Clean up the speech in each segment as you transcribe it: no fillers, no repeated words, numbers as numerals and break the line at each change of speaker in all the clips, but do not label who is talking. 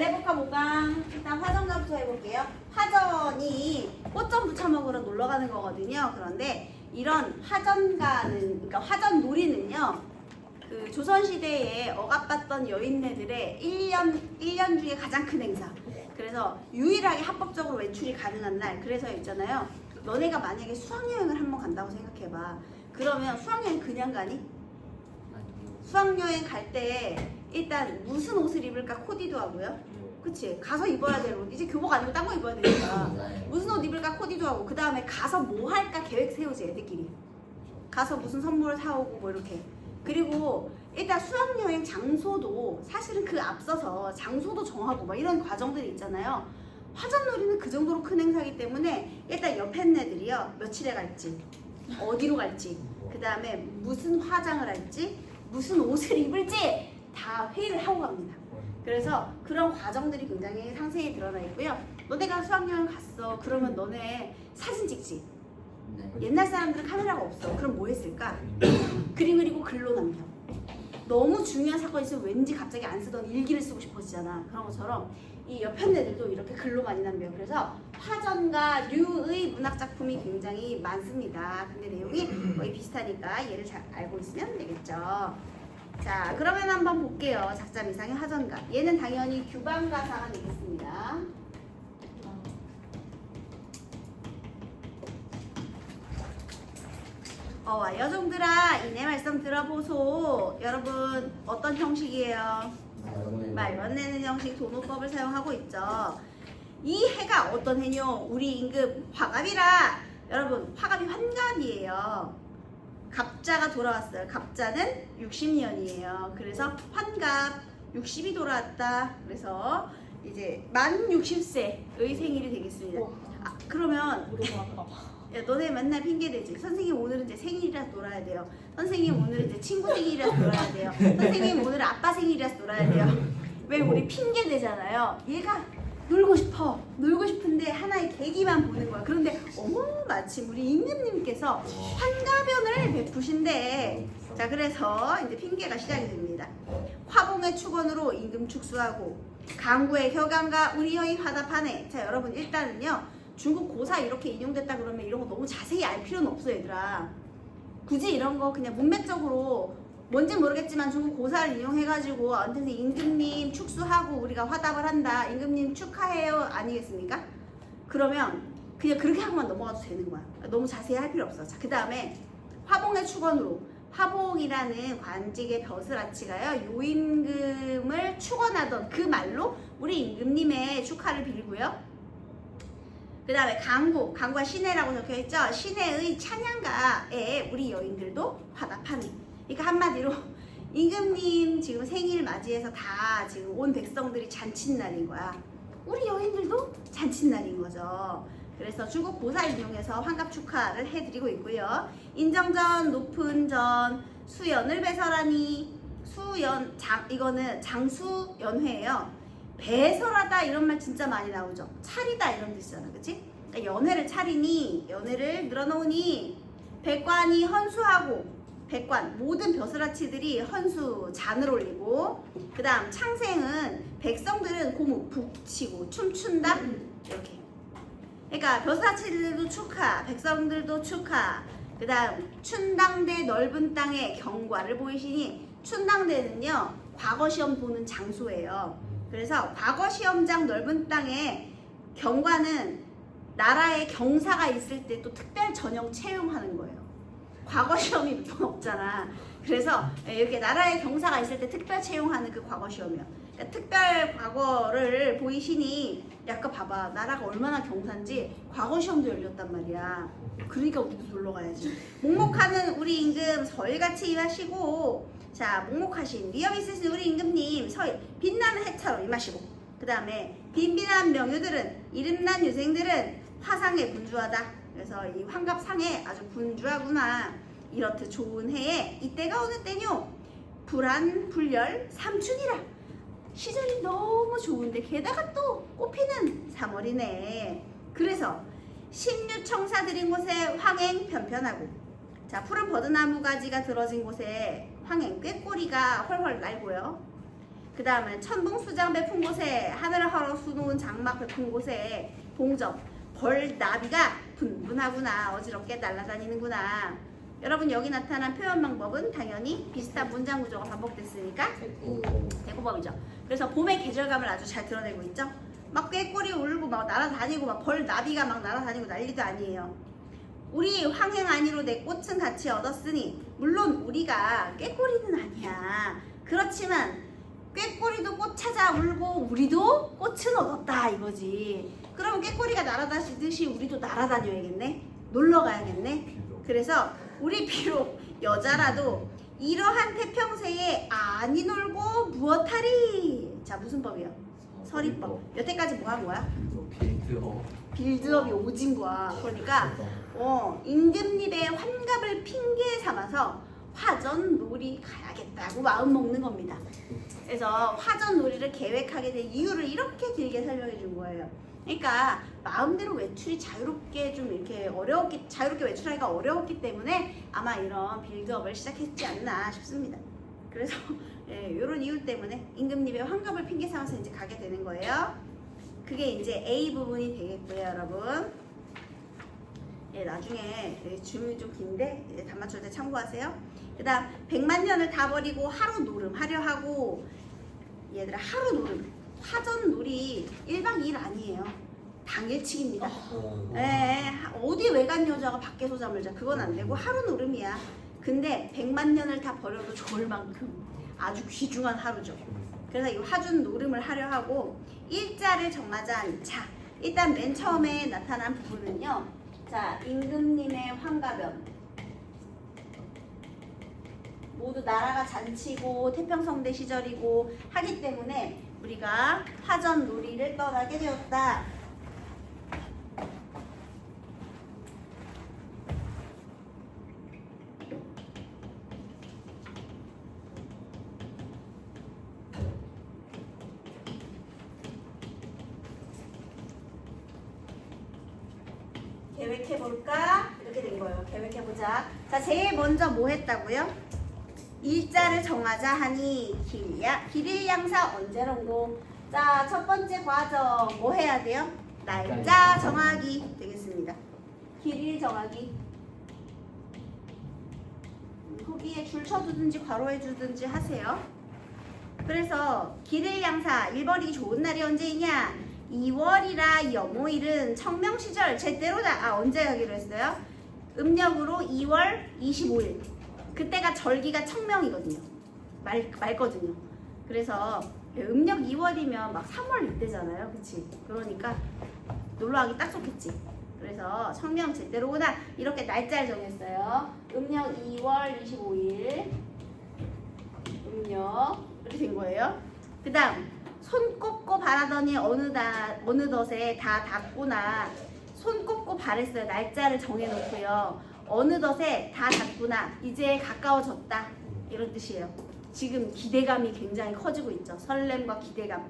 해볼까 볼까? 일단 화전가부터 해볼게요. 화전이 꽃좀 부쳐 먹으러 놀러 가는 거거든요. 그런데 이런 화전가는, 그러니까 화전놀이는요, 그 조선시대에 억압받던 여인네들의 1년 중에 가장 큰 행사. 그래서 유일하게 합법적으로 외출이 가능한 날. 그래서 있잖아요. 너네가 만약에 수학여행을 한번 간다고 생각해봐. 그러면 수학여행 그냥 가니? 수학여행 갈 때 일단 무슨 옷을 입을까 코디도 하고요. 그치? 가서 입어야 될 옷. 이제 교복 아니고 딴 거 입어야 되니까. 무슨 옷 입을까 코디도 하고, 그 다음에 가서 뭐 할까 계획 세우지, 애들끼리. 가서 무슨 선물을 사오고 뭐 이렇게. 그리고 일단 수학여행 장소도 사실은 그 앞서서 장소도 정하고 막 이런 과정들이 있잖아요. 화전놀이는 그 정도로 큰 행사이기 때문에 일단 옆에 애들이요, 며칠에 갈지, 어디로 갈지, 그 다음에 무슨 화장을 할지, 무슨 옷을 입을지 다 회의를 하고 갑니다. 그래서 그런 과정들이 굉장히 상세히 드러나 있고요. 너네가 수학여행 갔어. 그러면 너네 사진 찍지. 옛날 사람들은 카메라가 없어. 그럼 뭐 했을까? 그림 그리고 글로 남겨. 너무 중요한 사건이 있으면 왠지 갑자기 안 쓰던 일기를 쓰고 싶어지잖아. 그런 것처럼 이 옆에 애들도 이렇게 글로 많이 남겨요. 그래서 화전가류의 문학작품이 굉장히 많습니다. 근데 내용이 거의 비슷하니까 얘를 잘 알고 있으면 되겠죠. 자, 그러면 한번 볼게요. 작자 미상의 화전가. 얘는 당연히 규방가사가 되겠습니다. 여종들아, 이내 말씀 들어보소. 여러분, 어떤 형식이에요? 말번 내는 형식 도노법을 사용하고 있죠. 이 해가 어떤 해뇨? 우리 임금 화갑이라. 여러분, 화갑이 환갑이에요. 갑자가 돌아왔어요. 갑자는 60년이에요. 그래서 환갑 60이 돌아왔다. 그래서 이제 만 60세의 생일이 되겠습니다. 그러면 야, 너네 맨날 핑계대지. 선생님 오늘은 이제 생일이라서 놀아야 돼요. 선생님 오늘은 이제 친구 생일이라서 놀아야 돼요. 선생님 오늘은 아빠 생일이라서 놀아야 돼요. 왜 우리 핑계대잖아요. 얘가 놀고 싶어. 놀고 싶은데 하나의 계기만 보는 거야. 그런데 어머, 마침 우리 임금님께서 환가변을 베푸신대. 자, 그래서 이제 핑계가 시작이 됩니다. 화봉의 축원으로 임금 축수하고 강구의 혀감과 우리 여인 화답하네. 자, 여러분 일단은요, 중국 고사 이렇게 인용됐다 그러면 이런 거 너무 자세히 알 필요는 없어, 얘들아. 굳이 이런 거 그냥 문맥적으로 뭔지 모르겠지만 중국 고사를 이용해가지고 아무튼 임금님 축수하고 우리가 화답을 한다, 임금님 축하해요 아니겠습니까? 그러면 그냥 그렇게 하고만 넘어가도 되는 거야. 너무 자세히 할 필요 없어. 자, 그 다음에 화봉의 축원으로, 화봉이라는 관직의 벼슬아치가요, 요임금을 축원하던 그 말로 우리 임금님의 축하를 빌고요. 그 다음에 강구가 시내라고 적혀있죠. 시내의 찬양가에 우리 여인들도 화답하네. 그러니까 한마디로 임금님 지금 생일 맞이해서 다 지금 온 백성들이 잔칫날인 거야. 우리 여인들도 잔칫날인 거죠. 그래서 중국 고사를 이용해서 환갑 축하를 해드리고 있고요. 인정전, 높은전, 수연을 배설하니. 이거는 장수연회예요. 배설하다 이런 말 진짜 많이 나오죠. 차리다 이런 뜻이잖아, 그치? 그러니까 연회를 차리니, 연회를 늘어놓으니, 백관이 헌수하고, 백관 모든 벼슬아치들이 헌수 잔을 올리고, 그 다음 창생은 백성들은 고무 북치고 춤춘다 이렇게. 그러니까 벼슬아치들도 축하, 백성들도 축하. 그 다음 춘당대 넓은 땅에 경과를 보이시니, 춘당대는요 과거 시험 보는 장소예요. 그래서 과거 시험장 넓은 땅에 경과는 나라에 경사가 있을 때 또 특별 전형 채용하는 거예요. 과거 시험이 몇 번 없잖아. 그래서 이렇게 나라에 경사가 있을 때 특별 채용하는 그 과거 시험이요. 그러니까 특별 과거를 보이시니 약간 봐봐. 나라가 얼마나 경사인지 과거 시험도 열렸단 말이야. 그러니까 우리도 놀러 가야지. 묵묵하는 우리 임금 서일같이 일하시고, 자, 묵묵하신 위엄 있으신 우리 임금님 서일 빛나는 해차로 임하시고, 그 다음에 빈빈한 명유들은, 이름난 유생들은 화상에 분주하다. 그래서 이 환갑상에 아주 분주하구나. 이렇듯 좋은 해에 이때가 어느 때뇨? 불안 불열 삼춘이라. 시절이 너무 좋은데 게다가 또 꽃피는 3월이네. 그래서 신유청사 들인 곳에 황행 편편하고, 자, 푸른 버드나무 가지가 들어진 곳에 황행 꾀꼬리가 훨훨 날고요. 그 그 다음에 천봉수장 베푼 곳에 하늘을 헐어 수놓은 장막 베푼 곳에 봉접 벌나비가 분분하구나. 어지럽게 날아다니는구나. 여러분 여기 나타난 표현 방법은 당연히 비슷한 문장 구조가 반복됐으니까 대고법이죠. 그래서 봄의 계절감을 아주 잘 드러내고 있죠. 막 꾀꼬리 울고 막 날아다니고 막 벌나비가 막 날아다니고 난리도 아니에요. 우리 황행 안위로 내 꽃은 같이 얻었으니 물론 우리가 꾀꼬리는 아니야. 그렇지만 꾀꼬리도 꽃 찾아 울고 우리도 꽃은 얻었다 이거지. 그러면 꾀꼬리가 날아다니듯이 우리도 날아다녀야겠네. 놀러 가야겠네. 그래서 우리 비록 여자라도 이러한 태평세에 아니 놀고 무엇하리. 자 무슨 법이요? 서리법. 여태까지 뭐 한 거야? 빌드업이 오진 거야. 그러니까 임금님의 환갑을 핑계 삼아서 화전 놀이 가야겠다고 마음 먹는 겁니다. 그래서 화전 놀이를 계획하게 된 이유를 이렇게 길게 설명해 준 거예요. 그러니까 마음대로 외출이 자유롭게 좀 이렇게 자유롭게 외출하기가 어려웠기 때문에 아마 이런 빌드업을 시작했지 않나 싶습니다. 그래서 이런 이유 때문에 임금님의 환갑을 핑계 삼아서 이제 가게 되는 거예요. 그게 이제 A 부분이 되겠고요, 여러분. 나중에 질문이 좀 긴데 이제 답 맞출 때 참고하세요. 그다음 100만 년을 다 버리고 하루 노름 하려 하고 얘들아 하루 노름 화전 놀이 1박 2일 아니에요. 당일치기입니다. 어디 외간 여자가 밖에서 잠을 자 그건 안 되고 하루 노름이야. 근데 100만 년을 다 버려도 좋을 만큼 아주 귀중한 하루죠. 그래서 이 화준 노름을 하려 하고 일자를 정하자. 자 일단 맨 처음에 나타난 부분은요. 자 임금님의 환갑연 모두 나라가 잔치고 태평성대 시절이고 하기 때문에 우리가 화전 놀이를 떠나게 되었다. 계획해볼까? 이렇게 된 거예요. 계획해보자. 자, 제일 먼저 뭐 했다고요? 일자를 정하자 하니 길일 양사 언제론고. 자, 첫 번째 과정 뭐 해야 돼요? 날짜 정하기 되겠습니다. 길일 정하기. 거기에 줄 쳐두든지 괄호해주든지 하세요. 그래서 길일 양사 1번이 좋은 날이 언제이냐? 2월이라 염호일은 청명시절 제때로다. 언제 하기로 했어요? 음력으로 2월 25일. 그때가 절기가 청명이거든요. 맑거든요. 그래서 음력 2월이면 막 3월 이때잖아요. 그치? 그러니까 놀러가기 딱 좋겠지. 그래서 청명 제때로구나. 이렇게 날짜를 정했어요. 음력 2월 25일. 음력 이렇게 된 거예요. 그 다음 손 꼽고 바라더니 어느덧에 다 닿구나. 손 꼽고 바랬어요. 날짜를 정해놓고요. 어느덧에 다 닿구나. 이제 가까워졌다. 이런 뜻이에요. 지금 기대감이 굉장히 커지고 있죠. 설렘과 기대감.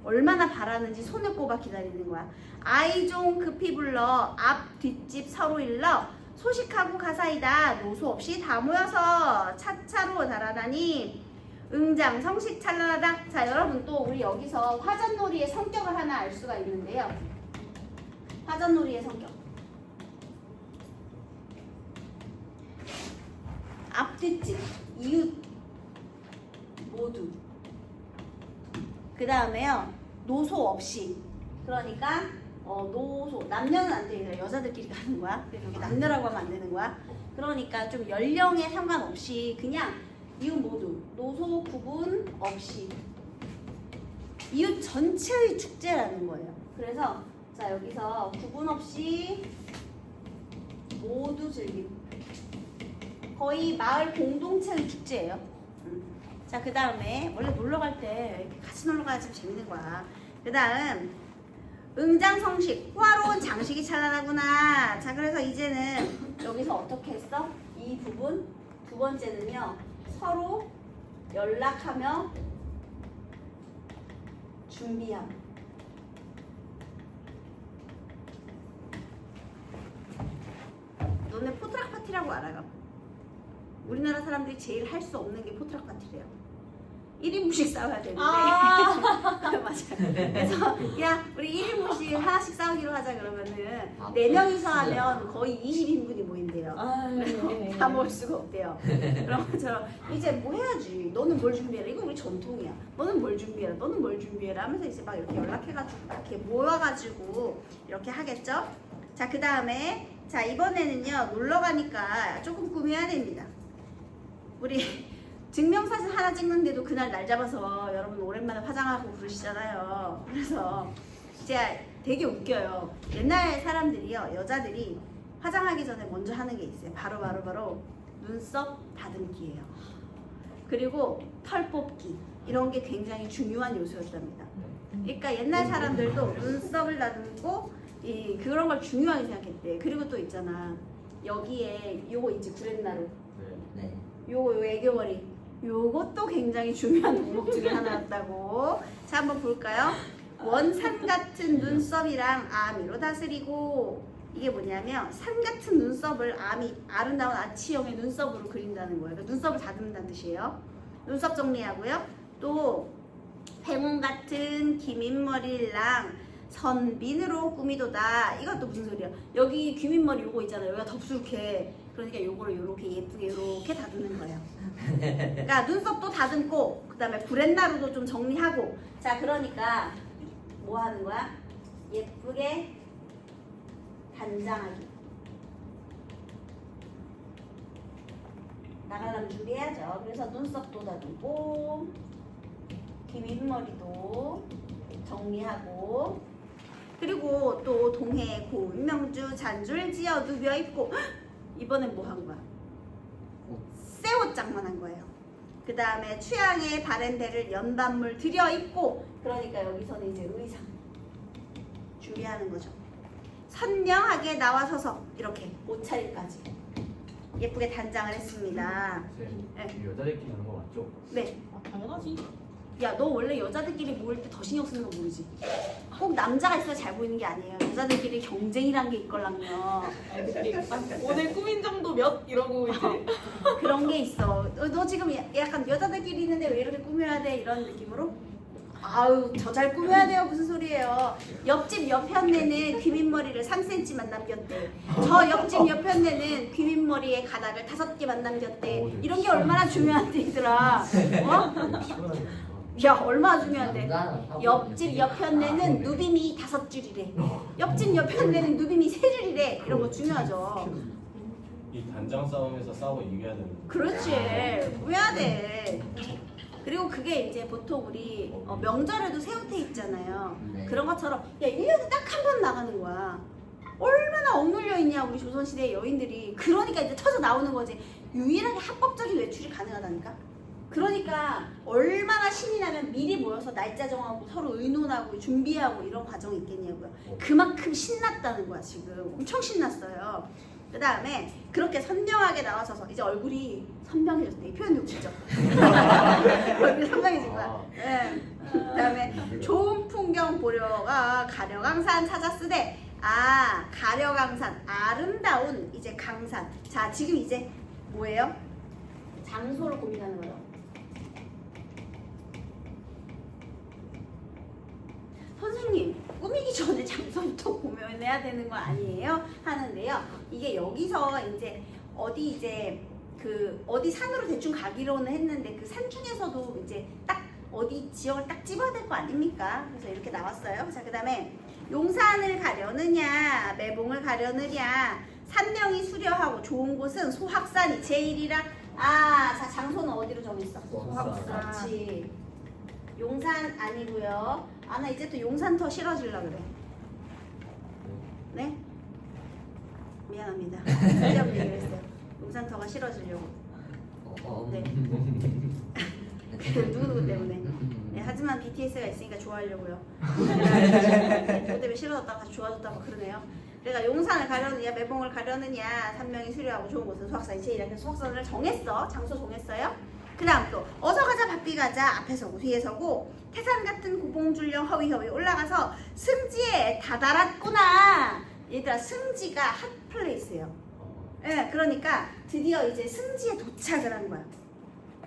얼마나 바라는지 손을 꼽아 기다리는 거야. 아이종 급히 불러 앞 뒷집 서로 일러 소식하고 가사이다. 노소 없이 다 모여서 차차로 달아나니 응장 성식 찬란하다. 자 여러분 또 우리 여기서 화전놀이의 성격을 하나 알 수가 있는데요. 화전놀이의 성격. 앞뒷집 이웃 모두. 그 다음에요 노소 없이. 그러니까 노소 남녀는 안 돼. 여자들끼리 가는 거야. 여기 남녀라고 하면 안 되는 거야. 그러니까 좀 연령에 상관없이 그냥 이웃 모두 노소 구분 없이 이웃 전체의 축제라는 거예요. 그래서 자 여기서 구분 없이 모두 즐기고 거의 마을 공동체의 축제예요. 자 그 다음에 원래 놀러 갈 때 이렇게 같이 놀러 가야 참 재밌는 거야. 그 다음 응장성식 호화로운 장식이 찬란하구나. 자 그래서 이제는 여기서 어떻게 했어? 이 부분 두 번째는요. 서로 연락하며 준비함. 너네 포트락 파티라고 알아요? 우리나라 사람들이 제일 할 수 없는 게 포트락 파티래요. 1인분씩 싸워야 되는데
아.
맞아. 그래서 그냥 우리 1인분씩 하나씩 싸우기로 하자 그러면은
아,
4명이서 하면 거의 20인분이 모인대요.
아, 네.
다 먹을 수가 없대요. 그런 것처럼 이제 뭐 해야지. 너는 뭘 준비해라. 이거 우리 전통이야. 너는 뭘 준비해라. 너는 뭘 준비해라 하면서 이제 막 이렇게 연락해가지고 이렇게 모아가지고 이렇게 하겠죠. 자, 그 다음에 자 이번에는요 놀러 가니까 조금 꾸며야 됩니다. 우리 증명사진 하나 찍는데도 그날 날 잡아서 여러분 오랜만에 화장하고 그러시잖아요. 그래서 제가 되게 웃겨요. 옛날 사람들이요, 여자들이 화장하기 전에 먼저 하는 게 있어요. 바로 눈썹 다듬기예요. 그리고 털 뽑기 이런 게 굉장히 중요한 요소였답니다. 그러니까 옛날 사람들도 눈썹을 다듬고 그런 걸 중요하게 생각했대. 그리고 또 있잖아. 여기에 요거 있지 구렛나루.
네.
요거 애교머리. 요것도 굉장히 중요한 목록 중에 하나였다고. 자, 한번 볼까요? 원산 같은 눈썹이랑 아미로 다스리고, 이게 뭐냐면 산 같은 눈썹을 아름다운 아치형의 눈썹으로 그린다는 거예요. 그러니까 눈썹을 다듬는다는 뜻이에요. 눈썹 정리하고요. 또 팽몬 같은 기민머리랑 선빈으로 꾸미도다. 이것도 무슨 소리야? 여기 귀민머리 요거 있잖아요. 여기가 덥수룩해. 그러니까 요거를 요렇게 예쁘게 요렇게 다듬는 거예요. 그러니까 눈썹도 다듬고 그 다음에 구렛나루도 좀 정리하고. 자, 그러니까 뭐 하는 거야? 예쁘게 단장하기. 나가려면 준비해야죠. 그래서 눈썹도 다듬고 귀밑머리도 정리하고, 그리고 또 동해 고운 명주 잔줄 지어 누벼 입고. 이번엔 뭐 한 거야? 새 옷장만 한 거예요. 그 다음에 취향의 바랜데를 연반물 들여 입고. 그러니까 여기서는 이제 의상 준비하는 거죠. 선명하게 나와서서 이렇게 옷차림까지 예쁘게 단장을 했습니다.
네. 여자들끼리 하는 거 맞죠?
네.
아, 당연하지.
야, 너 원래 여자들끼리 모일 때 더 신경 쓰는 거 모르지? 꼭 남자가 있어야 잘 보이는 게 아니에요. 여자들끼리 경쟁이란 게 있걸랑요.
오늘 꾸민 정도 몇 이러고 이제
그런 게 있어. 너 지금 약간 여자들끼리 있는데 왜 이렇게 꾸며야 돼? 이런 느낌으로? 아유, 저 잘 꾸며야 돼요. 무슨 소리예요? 옆집 옆편네는 귀밑머리를 3cm만 남겼대. 저 옆집 옆편네는 귀밑머리의 가닥을 5개만 남겼대. 이런 게 얼마나 중요한데, 얘들아. 어?
시원하게
야, 얼마나 중요한데.
남자는
옆집 옆편네는 누빔이 5줄이래. 옆집 옆편네는 누빔이 3줄이래. 이런 거 중요하죠.
이 단장 싸움에서 싸워 이겨야 되는.
그렇지. 꾸며야 돼. 그리고 그게 이제 보통 우리 명절에도 새우태 있잖아요.
네.
그런 것처럼 야 1년에 딱 한 번 나가는 거야. 얼마나 억눌려 있냐 우리 조선시대 여인들이. 그러니까 이제 터져 나오는 거지. 유일하게 합법적인 외출이 가능하다니까. 그러니까 얼마나 신이 나면 미리 모여서 날짜 정하고 서로 의논하고 준비하고 이런 과정이 있겠냐고요. 그만큼 신났다는 거야. 지금 엄청 신났어요. 그 다음에 그렇게 선명하게 나와서서 이제 얼굴이 선명해졌네. 이 표현도 웃기죠? 얼굴이 선명해진 거야. 네. 그 다음에 좋은 풍경 보려가 가려강산 찾았으되. 아, 가려강산 아름다운 이제 강산. 자, 지금 이제 뭐예요? 장소를 고민하는 거예요. 선생님, 꾸미기 전에 장소부터 고민해야 되는 거 아니에요? 하는데요. 이게 여기서 이제 어디 산으로 대충 가기로는 했는데 그 산 중에서도 이제 딱 어디 지역을 딱 집어야 될 거 아닙니까? 그래서 이렇게 나왔어요. 자, 그 다음에 용산을 가려느냐, 매봉을 가려느냐, 산명이 수려하고 좋은 곳은 소학산이 제일이라. 아, 자, 장소는 어디로 정했어?
소학산.
그렇지. 용산 아니고요. 아, 나 이제 또 용산 더 싫어질라 그래. 네? 미안합니다. 쓸데없는 얘기를 했어요. 용산 터가 싫어지려고. 네. 누구 때문에. 네, 하지만 BTS가 있으니까 좋아하려고요. 누구 때문에 싫어졌다가 다시 좋아졌다고 그러네요. 내가 용산을 가려느냐, 매봉을 가려느냐, 산명이 수려하고 좋은 곳은 소학산이 제일이라. 그래서 소학산을 정했어. 장소 정했어요. 그 다음 또 어서 가자 바삐 가자 앞에 서고 뒤에 서고 태산 같은 고봉줄령 허위허위 올라가서 승지에 다다랐구나. 얘들아, 승지가 핫플레이스예요. 예, 그러니까 드디어 이제 승지에 도착을 한 거야.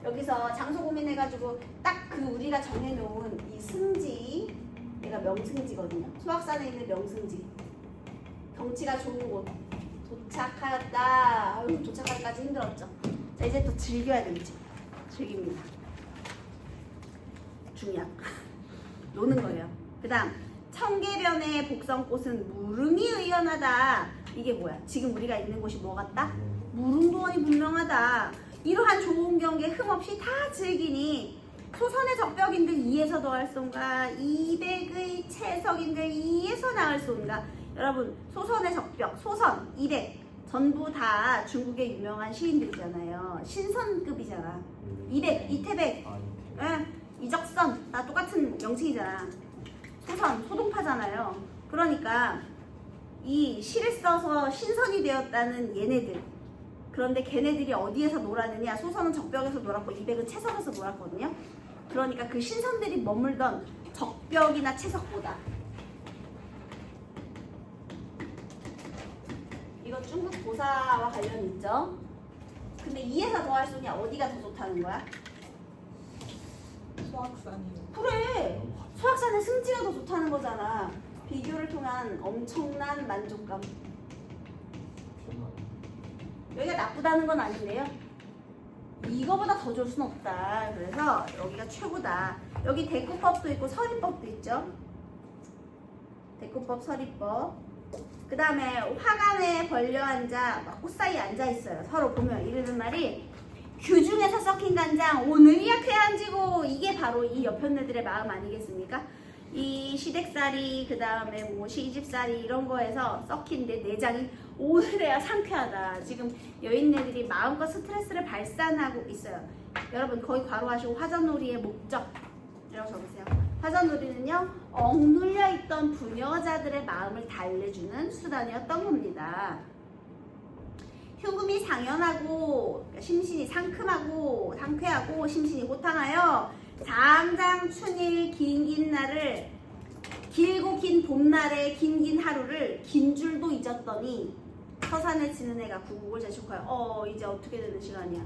여기서 장소 고민해가지고 딱 그 우리가 정해놓은 이 승지, 얘가 명승지거든요. 소학산에 있는 명승지. 경치가 좋은 곳. 도착하였다. 아유, 도착하기까지 힘들었죠. 자, 이제 또 즐겨야 되겠지. 즐깁니다. 중요한. 노는 거예요. 그 다음, 청계변의 복성꽃은 무릉이 의연하다. 이게 뭐야? 지금 우리가 있는 곳이 뭐 같다? 무릉도원이 분명하다. 이러한 좋은 경계 흠없이 다 즐기니 소선의 적벽인들 이에서 더할 쏜가 200의 채석인들 이에서 나을 쏜가. 여러분 소선의 적벽, 소선, 200 전부 다 중국의 유명한 시인들이잖아요. 신선급이잖아. 200, 이태백, 이적선 다 똑같은 명칭이잖아. 소선, 소동파잖아요. 그러니까 이 시를 써서 신선이 되었다는 얘네들. 그런데 걔네들이 어디에서 놀았느냐? 소선은 적벽에서 놀았고 200은 채석에서 놀았거든요. 그러니까 그 신선들이 머물던 적벽이나 채석보다 이거 중국 고사와 관련이 있죠. 근데 이에서 더할 수냐 어디가 더 좋다는 거야?
소학산이요.
그래. 소학산의 승지가 더 좋다는 거잖아. 비교를 통한 엄청난 만족감. 여기가 나쁘다는 건 아닌데요. 이거보다 더 좋을 순 없다. 그래서 여기가 최고다. 여기 대구법도 있고 서리법도 있죠. 대구법, 서리법. 그 다음에 화관에 벌려 앉아 막 꽃 사이에 앉아 있어요. 서로 보면 이러는 말이 규중에서 썩힌 간장 오늘이야 쾌 앉이고. 이게 바로 이 여편네들의 마음 아니겠습니까? 이 시댁살이 그 다음에 뭐 시집살이 이런 거에서 썩힌 내 내장이 오늘에야 상쾌하다. 지금 여인네들이 마음껏 스트레스를 발산하고 있어요. 여러분 거기 괄호하시고 화전놀이의 목적 이라고 적으세요. 화전놀이는요 억눌려 있던 부녀자들의 마음을 달래주는 수단이었던 겁니다. 흉금이 상연하고 심신이 상큼하고 상쾌하고 심신이 호탕하여 장장 춘일 긴긴 날을 길고 긴 봄날의 긴긴 하루를 긴 줄도 잊었더니 서산에 지는 애가 구국을 재촉하여 이제 어떻게 되는 시간이야.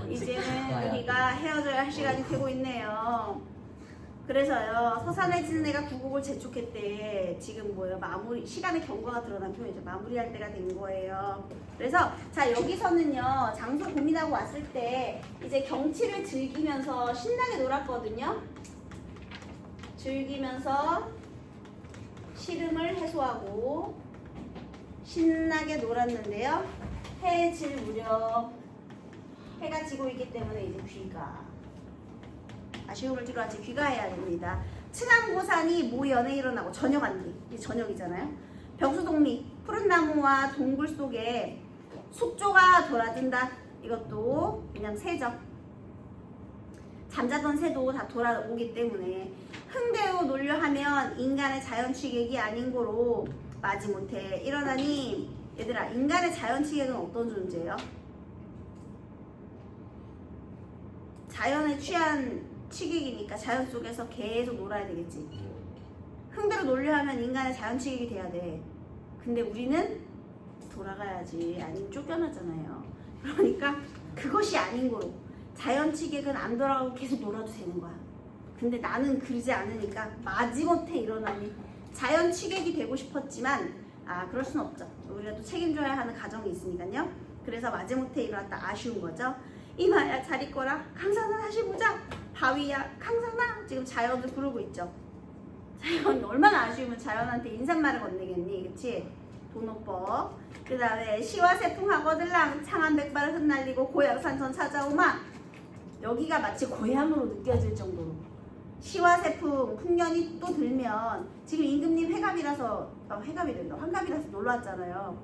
이제는 우리가 헤어져야 할 시간이 되고 있네요. 그래서요 서산에 지는 애가 구국을 재촉했대. 지금 뭐예요? 마무리 시간의 경과가 드러난 표현이죠. 마무리할 때가 된 거예요. 그래서 자 여기서는요 장소 고민하고 왔을 때 이제 경치를 즐기면서 신나게 놀았거든요. 즐기면서 시름을 해소하고 신나게 놀았는데요. 해 질 무렵 해가 지고 있기 때문에 이제 귀가 아쉬움을 뒤로하지 귀가해야 됩니다. 층암고산이 모연에 일어나고 저녁한 뒤 이제 저녁이잖아요. 병수동리 푸른 나무와 동굴 속에 숙조가 돌아든다. 이것도 그냥 새죠. 잠자던 새도 다 돌아오기 때문에 흥대우 놀려하면 인간의 자연취객이 아닌 고로 마지못해 일어나니. 얘들아 인간의 자연취객은 어떤 존재예요? 자연에 취한 취객이니까 자연 속에서 계속 놀아야 되겠지. 흥대로 놀려하면 인간의 자연취객이 돼야 돼. 근데 우리는 돌아가야지. 아니면 쫓겨나잖아요. 그러니까 그것이 아닌 거로 자연취객은 안 돌아가고 계속 놀아도 되는 거야. 근데 나는 그러지 않으니까 마지못해 일어나니 자연취객이 되고 싶었지만 그럴 순 없죠. 우리가 또 책임져야 하는 가정이 있으니까요. 그래서 마지못해 일어났다. 아쉬운 거죠. 이마야 잘 있거라. 강산아 다시 보자. 바위야 강산아. 지금 자연도 부르고 있죠. 자연 얼마나 아쉬우면 자연한테 인사말을 건네겠니. 그치? 도노법. 그 다음에 시와 세풍하거들랑 창안백발을 흩날리고 고향산천 찾아오마. 여기가 마치 고향으로 느껴질 정도로 시와 세풍 풍년이 또 들면 지금 임금님 회갑이라서 회갑이된다 환갑이라서 놀러 왔잖아요.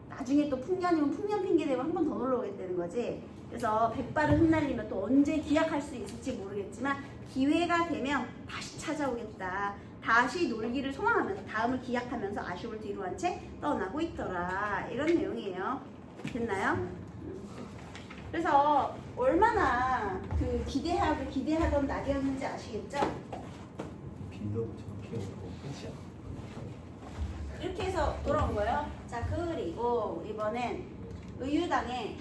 나중에 또 풍년이면 풍년 핑계대고 한 번 더 놀러 오겠다는 거지. 그래서 백발을 흩날리면 또 언제 기약할 수 있을지 모르겠지만 기회가 되면 다시 찾아오겠다. 다시 놀기를 소망하면서 다음을 기약하면서 아쉬움을 뒤로한 채 떠나고 있더라. 이런 내용이에요. 됐나요? 그래서 얼마나 그 기대하던 날이었는지 아시겠죠?
빈도 정확히 오고 끝이야.
이렇게 해서 돌아온 거예요. 자 그리고 이번엔 의유당에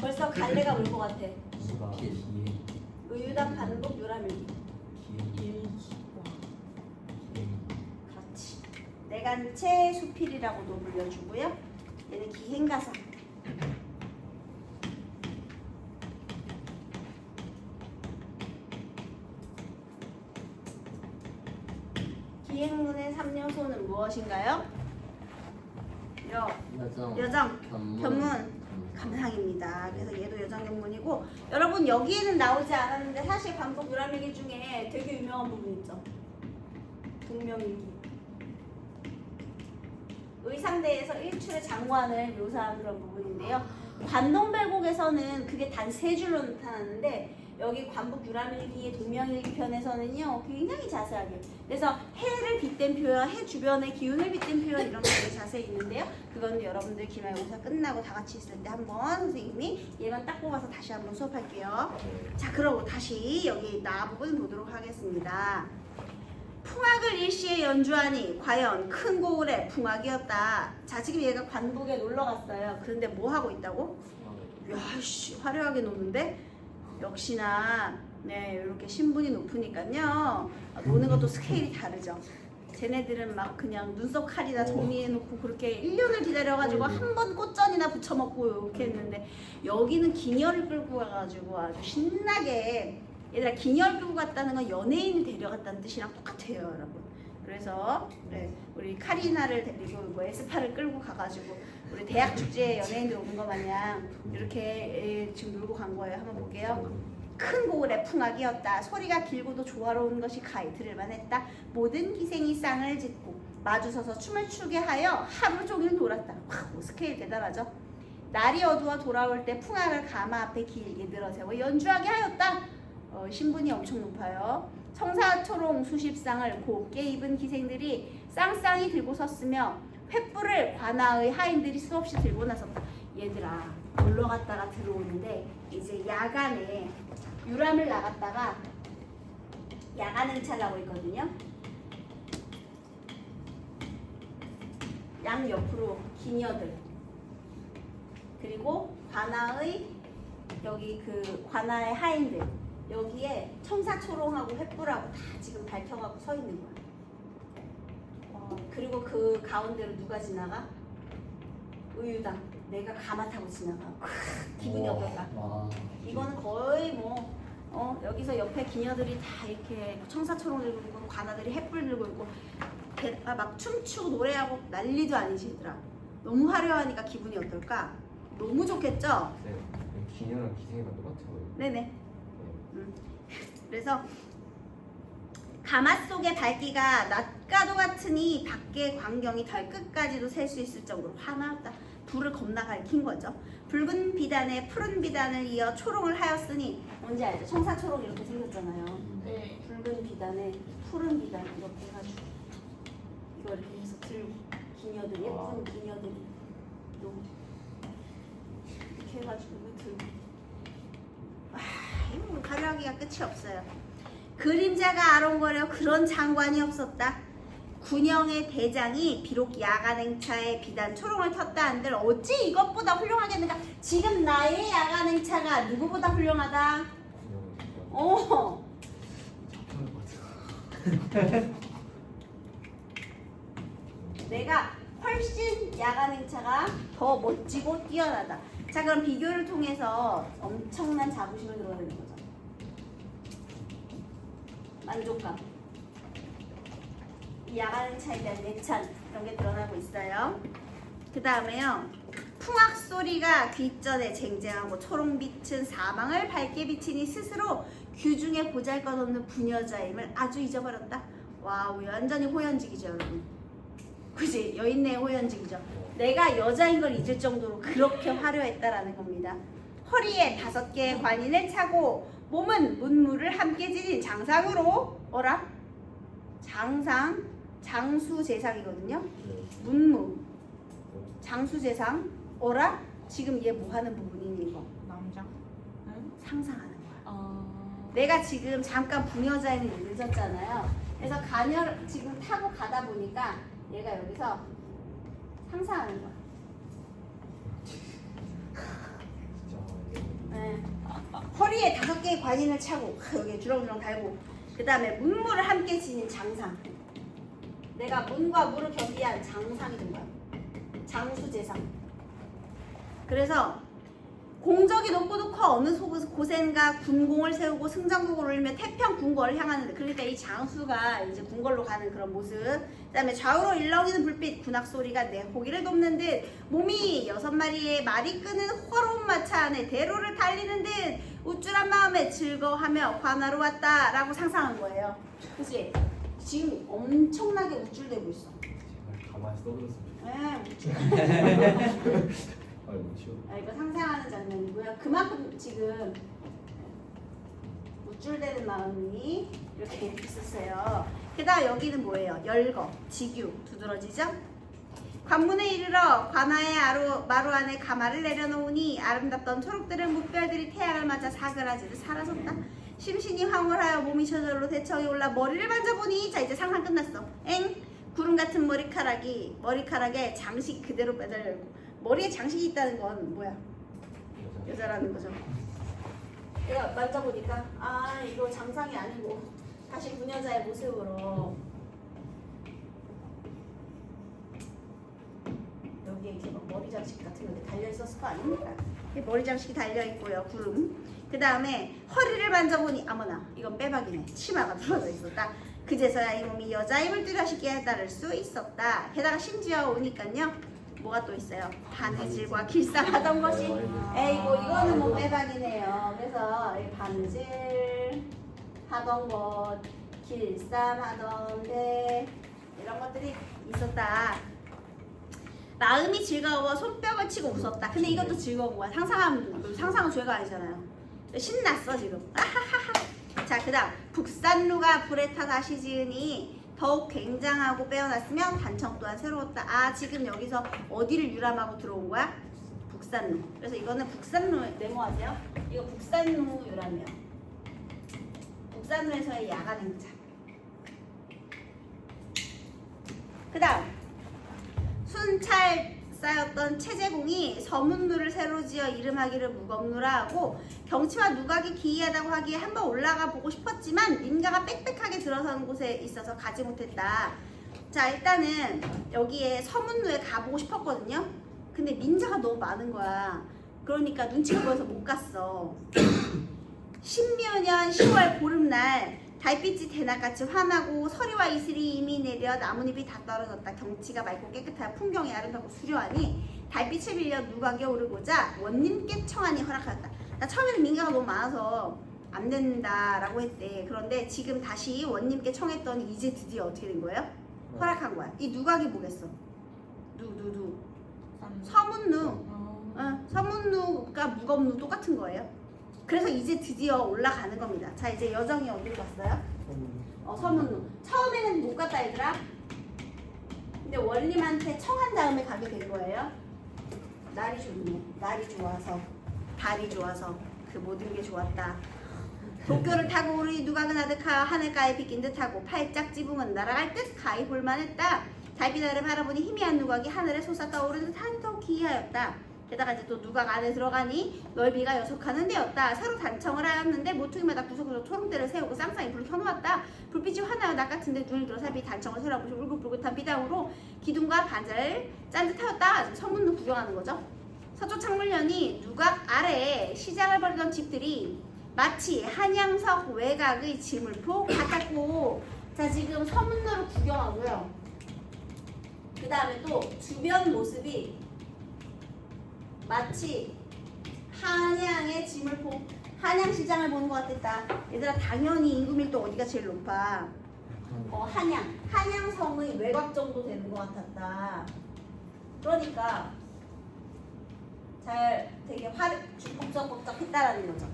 벌써 갈래가 올 것 같아.
수가 기회
의유당 반복 유람일기.
기회
그렇지. 내간체 수필이라고도 불려주고요. 얘는 기행가사. 기행문의 3요소는 무엇인가요? 여정, 견문, 감상입니다. 그래서 얘도 여정 견문이고 여러분 여기에는 나오지 않았는데 사실 반복 유람일기 중에 되게 유명한 부분 있죠. 동명일기. 의상대에서 일출의 장관을 묘사한 그런 부분인데요. 관동별곡에서는 그게 단 세 줄로 나타나는데 여기 관복 유람일기의 동명일기 편에서는요 굉장히 자세하게 그래서 해를 빗댄 표현, 해 주변의 기운을 빗댄 표현 이런 것들이 자세히 있는데요. 그건 여러분들 기말고사 끝나고 다 같이 있을 때 한번 선생님이 얘만 딱 뽑아서 다시 한번 수업할게요. 자, 그러고 다시 여기 나 부분 보도록 하겠습니다. 풍악을 일시에 연주하니 과연 큰 고을의 풍악이었다. 자, 지금 얘가 관북에 놀러 갔어요. 그런데 뭐 하고 있다고? 야씨 화려하게 노는데 역시나 네 이렇게 신분이 높으니까요 노는 것도 스케일이 다르죠. 쟤네들은 막 그냥 눈썹 칼이나 정리해놓고 그렇게 1년을 기다려가지고 한 번 꽃전이나 부쳐먹고 이렇게 했는데 여기는 기녀를 끌고 가가지고 아주 신나게 얘들아 기녀를 끌고 갔다는 건 연예인을 데려갔다는 뜻이랑 똑같아요 여러분. 그래서 네, 우리 카리나를 데리고 뭐 에스파를 끌고 가가지고 우리 대학 축제에 연예인들 오는 거 마냥 이렇게 지금 놀고 간 거예요. 한번 볼게요. 큰 고을의 풍악이었다. 소리가 길고도 조화로운 것이 가이트를 만했다. 모든 기생이 쌍을 짓고 마주서서 춤을 추게 하여 하루 종일 놀았다. 와, 스케일 대단하죠? 날이 어두워 돌아올 때 풍악을 가마 앞에 길게 늘어세워 연주하게 하였다. 신분이 엄청 높아요. 청사초롱 수십 쌍을 곱게 입은 기생들이 쌍쌍이 들고 섰으며 횃불을 관아의 하인들이 수없이 들고 나섰다. 얘들아 놀러 갔다가 들어오는데 이제 야간에 유람을 나갔다가 야간 행차라고 있거든요. 양 옆으로 기녀들 그리고 관아의 여기 그 관아의 하인들 여기에 청사초롱하고 횃불하고 다 지금 밝혀갖고 서 있는 거야. 그리고 그 가운데로 누가 지나가? 의유당. 내가 가마 타고 지나가. 기분이 어떨까? 이거는 거의 뭐 여기서 옆에 기녀들이 다 이렇게 청사초롱 들고 있고 관아들이 횃불 들고 있고 막 춤추고 노래하고 난리도 아니지 얘들아. 너무 화려하니까 기분이 어떨까? 너무 좋겠죠?
네, 기녀랑 기생이랑 똑같은 거예요.
네네. 그래서 가마 속의 밝기가 낮과도 같으니 밖의 광경이 털 끝까지도 셀 수 있을 정도로 화나다. 불을 겁나 밝힌 거죠. 붉은 비단에 푸른 비단을 이어 초롱을 하였으니 뭔지 알죠? 청사초롱 이렇게 생겼잖아요.
네.
붉은 비단에 푸른 비단 이렇게 해가지고 이거 이렇게 해서 들고 기녀들 예쁜 기녀들이 이렇게 해가지고 이거 들고 이거 화려하기가 끝이 없어요. 그림자가 아롱거려 그런 장관이 없었다. 군영의 대장이 비록 야간 행차에 비단 초롱을 텄다 한들 어찌 이것보다 훌륭하겠는가. 지금 나의 야간 행차가 누구보다 훌륭하다. 내가 훨씬 야간 행차가 더 멋지고 뛰어나다. 자, 그럼 비교를 통해서 엄청난 자부심을 드러내는 거죠. 만족감. 이 야간 행차에 대한 예찬 이런 게 드러나고 있어요. 그 다음에요. 풍악 소리가 귓전에 쟁쟁하고 초롱빛은 사망을 밝게 비치니 스스로 규중에 보잘것없는 부녀자임을 아주 잊어버렸다. 와우, 완전히 호연직이죠 여러분. 그지? 여인네의 호연직이죠. 내가 여자인 걸 잊을 정도로 그렇게 화려했다라는 겁니다. 허리에 5개의 관인을 차고 몸은 문무를 함께 지닌 장상으로 장수재상이거든요. 문무 장수재상 지금 얘 뭐 하는 부분이니 이거?
남자.
상상하는 거야. 내가 지금 잠깐 부녀자에는 늦었잖아요. 그래서 가녀를 지금 타고 가다 보니까 얘가 여기서 상상하는 거야. 네. 허리에 5개의 관인을 차고 여기 주렁주렁 달고 그 다음에 문무를 함께 지닌 장상. 내가 문과 무를 겸비한 장상이 된 거야. 장수재상. 그래서 공적이 높고도 커 어느 곳엔가 군공을 세우고 승전국을 올리며 태평 궁궐을 향하는데 그러니까 이 장수가 이제 궁궐로 가는 그런 모습. 그다음에 좌우로 일렁이는 불빛 군악 소리가 내 호기를 돕는 듯 몸이 6마리의 말이 끄는 화로운 마차 안에 대로를 달리는 듯 우쭐한 마음에 즐거워하며 관하로 왔다라고 상상한 거예요. 그치? 지금 엄청나게 우쭐대고 있어.
제발 가만히 써버렸으면
네, 우쭐.
좋겠어. 아니 못 치워.
이거 상상하는 장면이고요. 그만큼 지금 우쭐대는 마음이 이렇게 있었어요. 게다가 여기는 뭐예요? 열거, 직유, 두드러지죠? 관문에 이르러 관아의 마루 안에 가마를 내려놓으니 아름답던 초록들은 묵별들이 태양을 맞아 사그라지듯 사라졌다. 심신이 황홀하여 몸이 저절로 대청에 올라 머리를 만져보니 자 이제 상상 끝났어. 구름 같은 머리카락에 장식 그대로 매달려 있고 머리에 장식이 있다는 건 뭐야? 여자라는 거죠. 내가 만져보니까 아 이거 장상이 아니고 다시 무녀자의 모습으로 여기에 이렇게 막 머리 장식 같은 게 달려 있었을 거 아닙니까? 머리 장식이 달려 있고요. 구름. 그 다음에 허리를 만져보니 아무나 이건 빼박이네. 치마가 들어져 있었다. 그제서야 이 몸이 여자임을 뚜렷이 따를 수 있었다. 게다가 심지어 오니까요. 뭐가 또 있어요? 바느질과 길쌈하던 것이 에이고 이거는 뭐 빼박이네요. 그래서 바느질 하던 것, 길쌈하던데 이런 것들이 있었다. 마음이 즐거워 손뼉을 치고 웃었다. 근데 이것도 즐거운 거야. 상상은 죄가 아니잖아요. 신났어 지금. 아하하하. 자 그다음 북산루가 불에 타 다시 지으니 더욱 굉장하고 빼어났으면 단청 또한 새로웠다. 아 지금 여기서 어디를 유람하고 들어온 거야? 북산루. 그래서 이거는 북산루 메모하세요. 이거 북산루 유람이요. 북산루에서의 야간 행차. 그 다음 순찰 쌓였던 체제공이 서문루를 새로 지어 이름하기를 무겁루라 하고 경치와 누각이 기이하다고 하기에 한번 올라가 보고 싶었지만 민가가 빽빽하게 들어서는 곳에 있어서 가지 못했다. 자 일단은 여기에 서문루에 가보고 싶었거든요. 근데 민자가 너무 많은 거야. 그러니까 눈치가 보여서 못 갔어. 신묘년 10월 보름날 달빛이 대낮같이 환하고 서리와 이슬이 이미 내려 나뭇잎이 다 떨어졌다. 경치가 맑고 깨끗하여 풍경이 아름답고 수려하니 달빛을 빌려 누각에 오르고자 원님께 청하니 허락하였다. 나 처음에는 민가가 너무 많아서 안 된다라고 했대. 그런데 지금 다시 원님께 청했더니 이제 드디어 어떻게 된 거예요? 허락한 거야. 이 누각이 뭐겠어? 서문루. 서문루가 무겁루 똑같은 거예요. 그래서 이제 드디어 올라가는 겁니다. 자 이제 여정이 어디로 갔어요? 서문루. 처음에는 못 갔다 얘들아. 근데 원님한테 청한 다음에 가게 된 거예요. 날이 좋네. 날이 좋아서 달이 좋아서 그 모든 게 좋았다. 도쿄를 타고 오르니 누각은 아득하 하늘가에 비낀 듯하고 팔짝 지붕은 날아갈 듯 가히 볼만했다. 달빛 아래 바라보니 희미한 누각이 하늘에 솟아가 오르는 듯한 더 기이하였다. 게다가 이제 또 누각 안에 들어가니 넓이가 6칸은 되었다. 새로 단청을 하였는데 모퉁이마다 구석구석 초롱대를 세우고 쌍쌍이 불을 켜놓았다. 불빛이 환하여 낮 같은데 눈을 들어 살피 단청을 세워보시 울긋불긋한 비당으로 기둥과 반자를 짠 듯하였다. 성문도 구경하는 거죠. 서쪽 창문면이 누각 아래에 시장을 벌이던 집들이 마치 한양석 외곽의 지물포 같았고 자 지금 서문로를 구경하고요. 그 다음에 또 주변 모습이 마치 한양의 지물포 한양시장을 보는 것 같았다. 얘들아 당연히 인구 밀도 어디가 제일 높아? 한양성의 외곽 정도 되는 것 같았다. 그러니까 잘 되게 복잡복잡했다라는 거죠.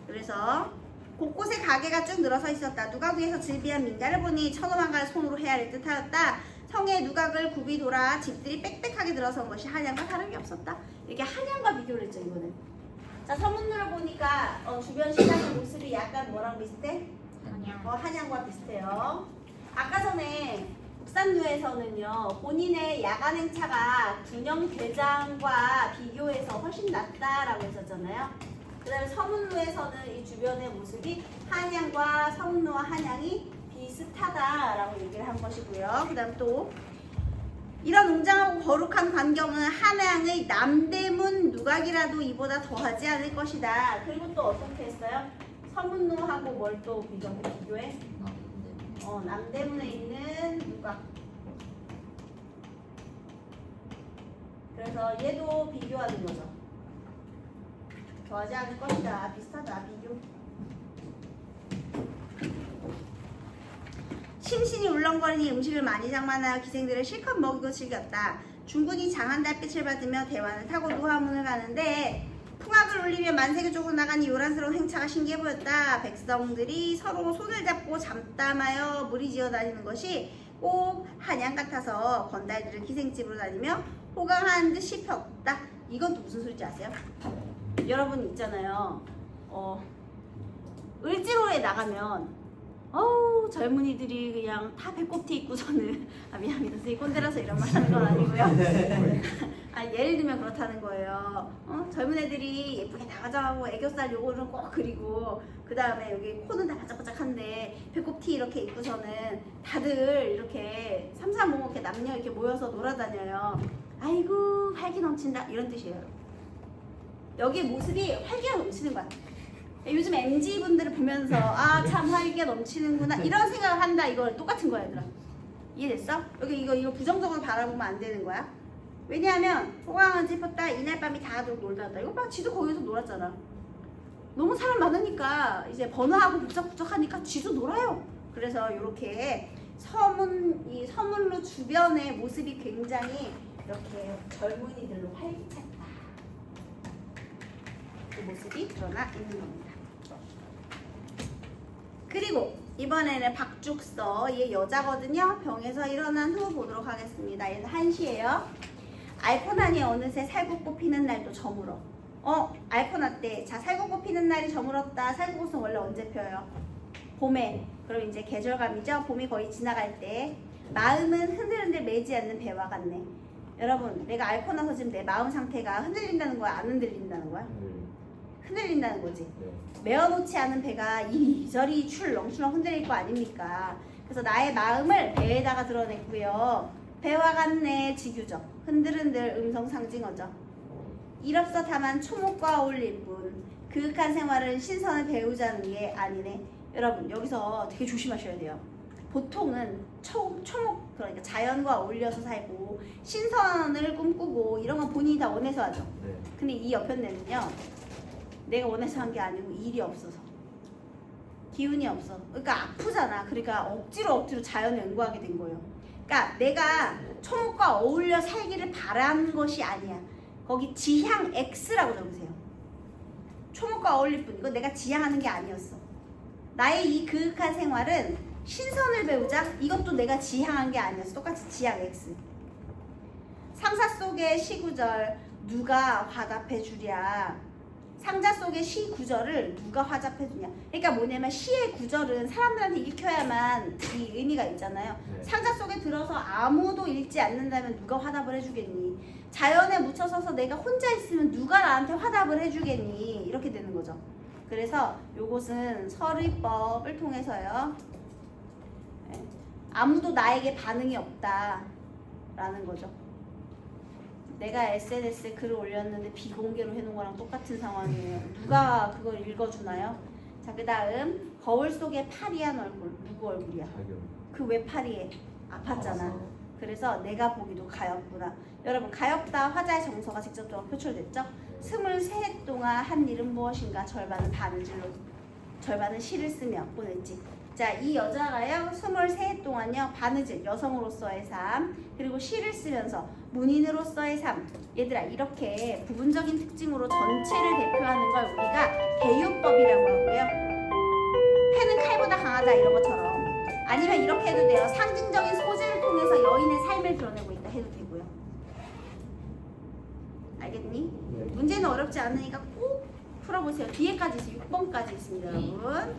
그래서 곳곳에 가게가 쭉 늘어서 있었다. 누각 위에서 즐비한 민가를 보니 천오만가를 손으로 헤아릴 듯하였다. 성의 누각을 굽이 돌아 집들이 빽빽하게 들어선 것이 한양과 다른 게 없었다. 이렇게 한양과 비교를 했죠 이거는. 자 서문루를 보니까 주변 시장의 모습이 약간 뭐랑 비슷해? 한양과 비슷해요. 아까 전에 북산루에서는요 본인의 야간 행차가 군영 대장과 비교해서 훨씬 낫다라고 했었잖아요. 그 다음에 서문로에서는 이 주변의 모습이 한양과 서문로와 한양이 비슷하다라고 얘기를 한 것이고요. 그 다음 또 이런 웅장하고 거룩한 광경은 한양의 남대문 누각이라도 이보다 더하지 않을 것이다. 그리고 또 어떻게 했어요? 서문로하고 뭘 또 비교해? 남대문에 있는 누각. 그래서 얘도 비교하는 거죠. 더하지 않을 것이다. 비슷하다. 비교. 심신이 울렁거리니 음식을 많이 장만하여 기생들을 실컷 먹이고 즐겼다. 중군이 장한 달빛을 받으며 대환을 타고 노하문을 가는데 풍악을 울리며 만세교 쪽으로 나가니 요란스러운 행차가 신기해 보였다. 백성들이 서로 손을 잡고 잠담하여 무리지어 다니는 것이 꼭 한양 같아서 건달들은 기생집으로 다니며 호강하는 듯이 폈다. 이건 또 무슨 소리인지 아세요? 여러분 있잖아요. 을지로에 나가면 젊은이들이 그냥 다 배꼽티 입고서는 미안합니다. 선생님 꼰대라서 이런 말 하는 건 아니고요. 예를 들면 그렇다는 거예요. 젊은 애들이 예쁘게 나가자고 애교살 요거는 꼭 그리고 그 다음에 여기 코는 다 바짝바짝한데 배꼽티 이렇게 입고서는 다들 이렇게 삼삼오오 이렇게 남녀 이렇게 모여서 놀아다녀요. 아이고 활기 넘친다 이런 뜻이에요. 여기 모습이 활기가 넘치는 거야. 요즘 MZ분들을 보면서 참 활기가 넘치는구나 이런 생각을 한다. 이거 똑같은 거야 얘들아. 이해됐어? 여기 이거 부정적으로 바라보면 안 되는 거야. 왜냐하면 호강은 짚었다. 이날 밤이 다 놀다 왔다. 이거 봐, 지도 거기서 놀았잖아. 너무 사람 많으니까 이제 번화하고 북적북적하니까 지도 놀아요. 그래서 이렇게 이 서문로 주변의 모습이 굉장히 이렇게 젊은이들로 활기찼다. 그 모습이 드러나 있는 겁니다. 그리고 이번에는 박죽서, 얘 여자거든요. 병에서 일어난 후 보도록 하겠습니다. 얘는 한시예요. 알코나니 어느새 살구꽃 피는 날도 저물어. 알코나 때. 자, 살구꽃 피는 날이 저물었다. 살구꽃은 원래 언제 펴요? 봄에. 그럼 이제 계절감이죠. 봄이 거의 지나갈 때. 마음은 흔들흔들 매지 않는 배와 같네. 여러분, 내가 앓고 나서 지금 내 마음 상태가 흔들린다는 거야? 안 흔들린다는 거야? 흔들린다는 거지. 메어놓지 않은 배가 이리저리 출렁출렁 흔들릴 거 아닙니까? 그래서 나의 마음을 배에다가 드러냈고요. 배와 같네 지규적. 흔들흔들 음성 상징어죠. 이롭서 다만 초목과 어울릴 뿐 그윽한 생활은 신선을 배우자는 게 아니네. 여러분 여기서 되게 조심하셔야 돼요. 보통은 초목 그러니까 자연과 어울려서 살고 신선을 꿈꾸고 이런 건 본인이 다 원해서 하죠. 근데 이 여편네는요. 내가 원해서 한 게 아니고 일이 없어서 기운이 없어. 그러니까 아프잖아. 그러니까 억지로 자연을 연구하게 된 거예요. 그러니까 내가 초목과 어울려 살기를 바라는 것이 아니야. 거기 지향 X라고 적으세요. 초목과 어울릴 뿐. 이거 내가 지향하는 게 아니었어. 나의 이 그윽한 생활은 신선을 배우자. 이것도 내가 지향한 게 아니었어. 똑같이 지향 X. 상사 속의 시구절 누가 화답해 주랴. 상자 속의 시 구절을 누가 화답해 주냐. 그러니까 뭐냐면 시의 구절은 사람들한테 읽혀야만 이 의미가 있잖아요. 상자 속에 들어서 아무도 읽지 않는다면 누가 화답을 해주겠니. 자연에 묻혀서서 내가 혼자 있으면 누가 나한테 화답을 해주겠니. 이렇게 되는 거죠. 그래서 요것은 서리법을 통해서요. 아무도 나에게 반응이 없다라는 거죠. 내가 SNS에 글을 올렸는데 비공개로 해놓은 거랑 똑같은 상황이에요. 누가 그걸 읽어주나요? 자, 그 다음 거울 속에 파리한 얼굴. 누구 얼굴이야? 그 왜 파리해? 아팠잖아. 그래서 내가 보기도 가엾구나. 여러분 가엾다 화자의 정서가 직접적으로 표출됐죠? 23해 동안 한 일은 무엇인가. 절반은 바느질로 절반은 시를 쓰며 보냈지. 자, 이 여자가요 23해 동안요 바느질 여성으로서의 삶 그리고 시를 쓰면서 문인으로서의 삶. 얘들아 이렇게 부분적인 특징으로 전체를 대표하는 걸 우리가 배유법이라고 하고요. 패는 칼보다 강하다 이런 것처럼. 아니면 이렇게 해도 돼요. 상징적인 소재를 통해서 여인의 삶을 드러내고 있다 해도 되고요. 알겠니?
네.
문제는 어렵지 않으니까 꼭 풀어보세요. 뒤에까지 있어요. 6번까지 있습니다 여러분.